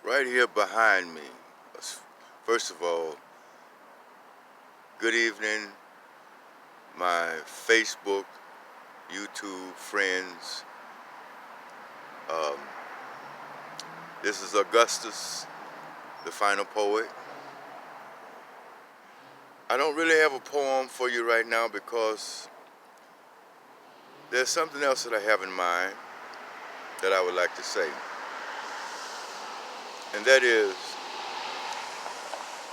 Right here behind me, first of all, good evening, my Facebook, YouTube friends. Um, this is Augustus, the final poet. I don't really have a poem for you right now because there's something else that I have in mind that I would like to say. And that is,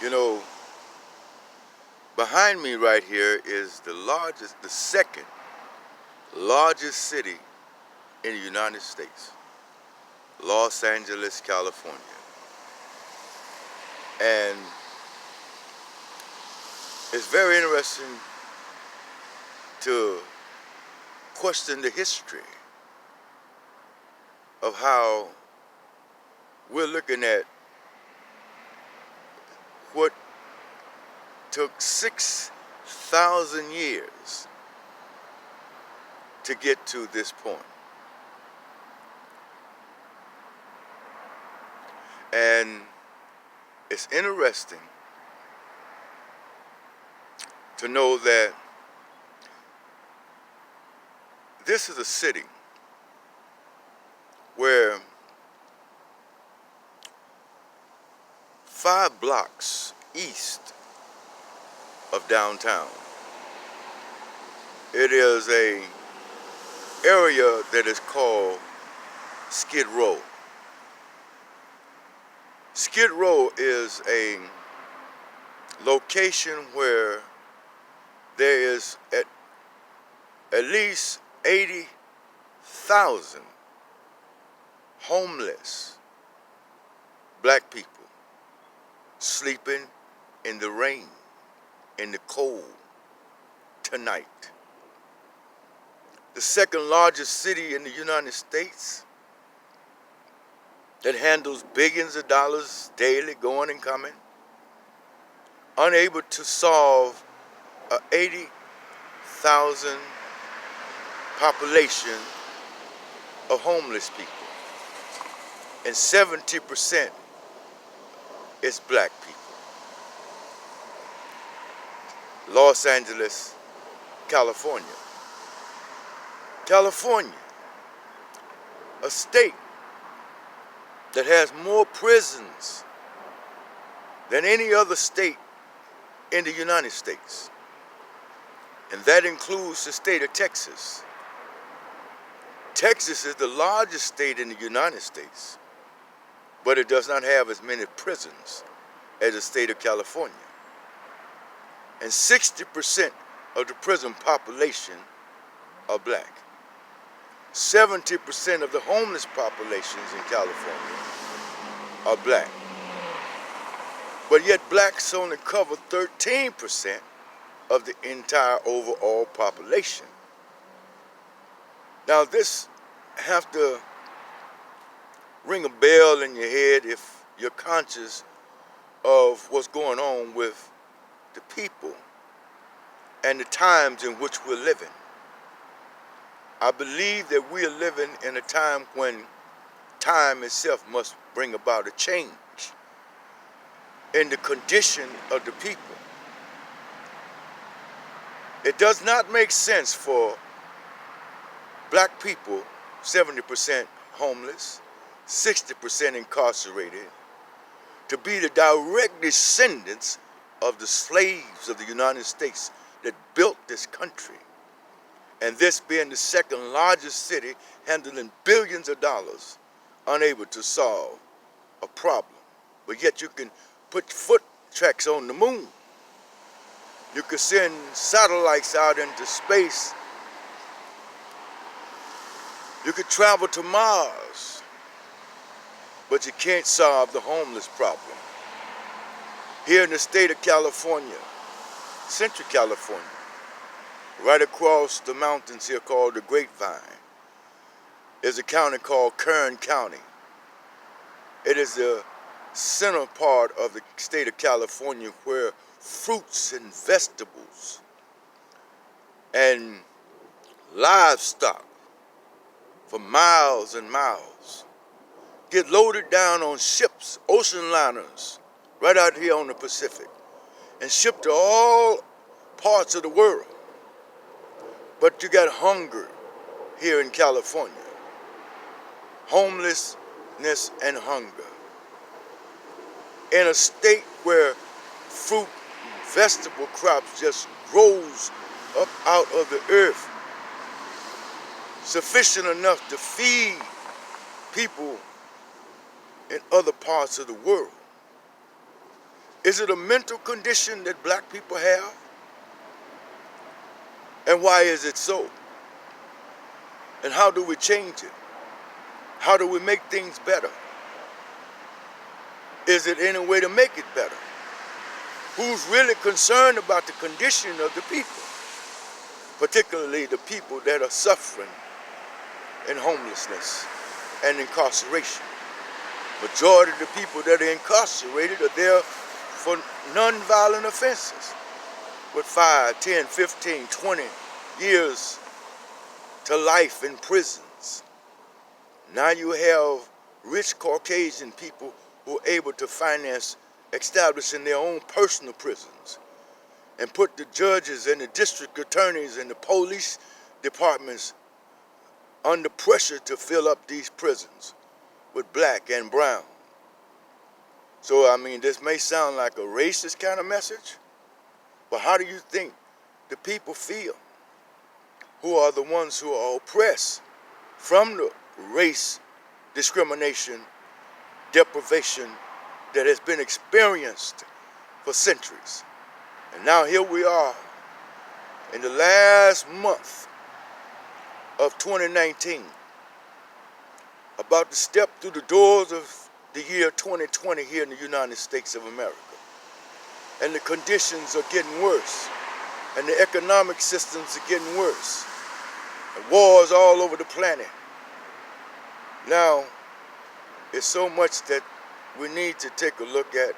you know, behind me right here is the second largest city in the United States, Los Angeles, California. And it's very interesting to question the history of how we're looking at what took 6,000 years to get to this point. And it's interesting to know that this is a city where 5 blocks east of downtown, it is a area that is called Skid Row. Skid Row is a location where there is at least 80,000 homeless black people sleeping in the rain, in the cold, tonight. The second largest city in the United States that handles billions of dollars daily going and coming, unable to solve a 80,000 population of homeless people. And 70% is black people. Los Angeles, California. California, a state that has more prisons than any other state in the United States. And that includes the state of Texas. Texas is the largest state in the United States, but it does not have as many prisons as the state of California. And 60% of the prison population are black. 70% of the homeless populations in California are black. But yet blacks only cover 13% of the entire overall population. Now this have to ring a bell in your head if you're conscious of what's going on with the people and the times in which we're living. I believe that we are living in a time when time itself must bring about a change in the condition of the people. It does not make sense for black people, 70% homeless, 60% incarcerated, to be the direct descendants of the slaves of the United States that built this country. And this being the second largest city handling billions of dollars, unable to solve a problem. But yet you can put foot tracks on the moon. You can send satellites out into space. You could travel to Mars, but you can't solve the homeless problem. Here in the state of California, Central California, right across the mountains here called the Grapevine, is a county called Kern County. It is the center part of the state of California where fruits and vegetables and livestock for miles and miles get loaded down on ships, ocean liners, right out here on the Pacific, and shipped to all parts of the world. But you got hunger here in California. Homelessness and hunger. In a state where fruit and vegetable crops just grows up out of the earth, sufficient enough to feed people in other parts of the world. Is it a mental condition that black people have? And why is it so? And how do we change it? How do we make things better? Is it any way to make it better? Who's really concerned about the condition of the people? Particularly the people that are suffering in homelessness and incarceration. Majority of the people that are incarcerated are there for non-violent offenses with 5, 10, 15, 20 years to life in prisons. Now you have rich Caucasian people who are able to finance establishing their own personal prisons and put the judges and the district attorneys and the police departments under pressure to fill up these prisons with black and brown. So, I mean, this may sound like a racist kind of message, but how do you think the people feel who are the ones who are oppressed from the race discrimination, deprivation that has been experienced for centuries? And now here we are in the last month of 2019, about to step through the doors of the year 2020 here in the United States of America. And the conditions are getting worse, and the economic systems are getting worse, and wars all over the planet. Now, it's so much that we need to take a look at.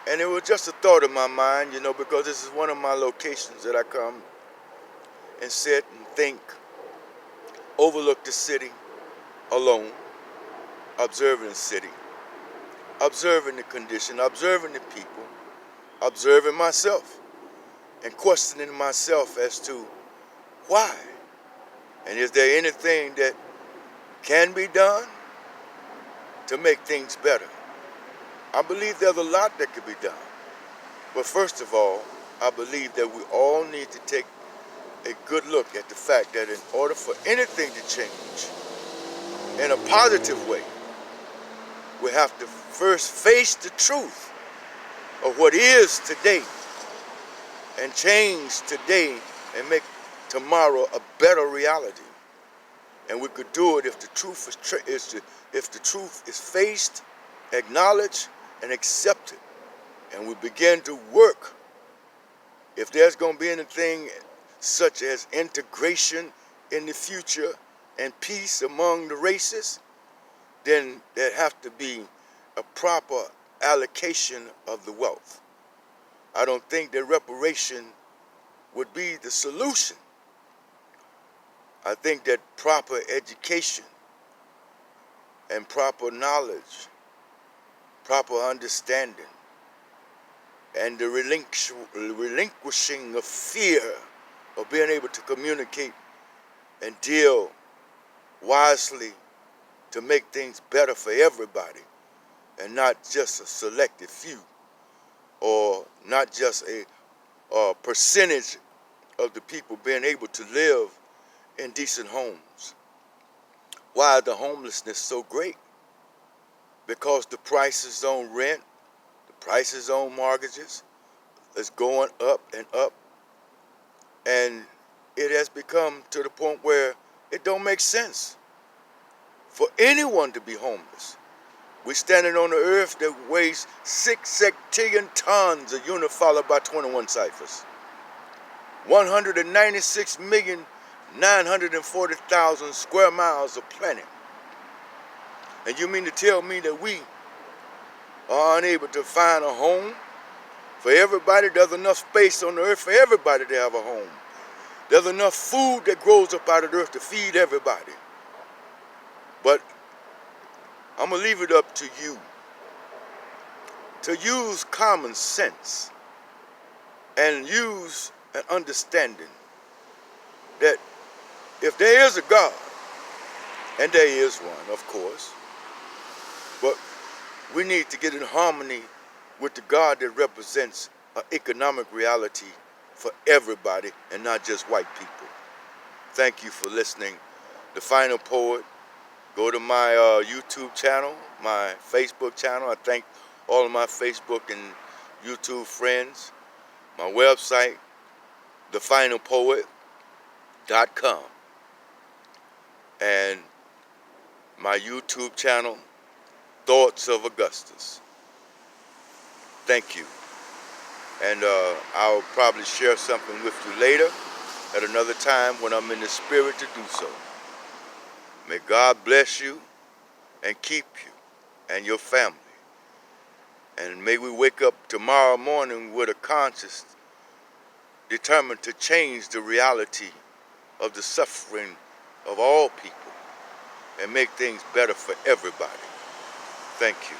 And it was just a thought in my mind, you know, because this is one of my locations that I come and sit and think, overlook the city alone, observing the city, observing the condition, observing the people, observing myself, and questioning myself as to why. And is there anything that can be done to make things better? I believe there's a lot that could be done. But first of all, I believe that we all need to take a good look at the fact that in order for anything to change in a positive way, we have to first face the truth of what is today and change today and make tomorrow a better reality. And we could do it if the truth is faced, acknowledged, and accepted, and we begin to work. If there's going to be anything such as integration in the future and peace among the races, then there have to be a proper allocation of the wealth. I don't think that reparation would be the solution. I think that proper education and proper knowledge, proper understanding, and the relinquishing of fear of being able to communicate and deal wisely to make things better for everybody and not just a selected few, or not just a percentage of the people being able to live in decent homes. Why is the homelessness so great? Because the prices on rent, the prices on mortgages is going up and up. And it has become to the point where it don't make sense for anyone to be homeless. We're standing on the earth that weighs 6 septillion tons of unit followed by 21 ciphers. 196,940,000 square miles of planet. And you mean to tell me that we are unable to find a home for everybody? There's enough space on the earth for everybody to have a home. There's enough food that grows up out of the earth to feed everybody. But I'm going to leave it up to you to use common sense and use an understanding that if there is a God, and there is one, of course, but we need to get in harmony with the God that represents an economic reality for everybody and not just white people. Thank you for listening. The Final Poet. Go to my YouTube channel, my Facebook channel. I thank all of my Facebook and YouTube friends. My website, thefinalpoet.com. And my YouTube channel, Thoughts of Augustus. Thank you. And I'll probably share something with you later at another time when I'm in the spirit to do so. May God bless you and keep you and your family. And may we wake up tomorrow morning with a conscience determined to change the reality of the suffering of all people and make things better for everybody. Thank you.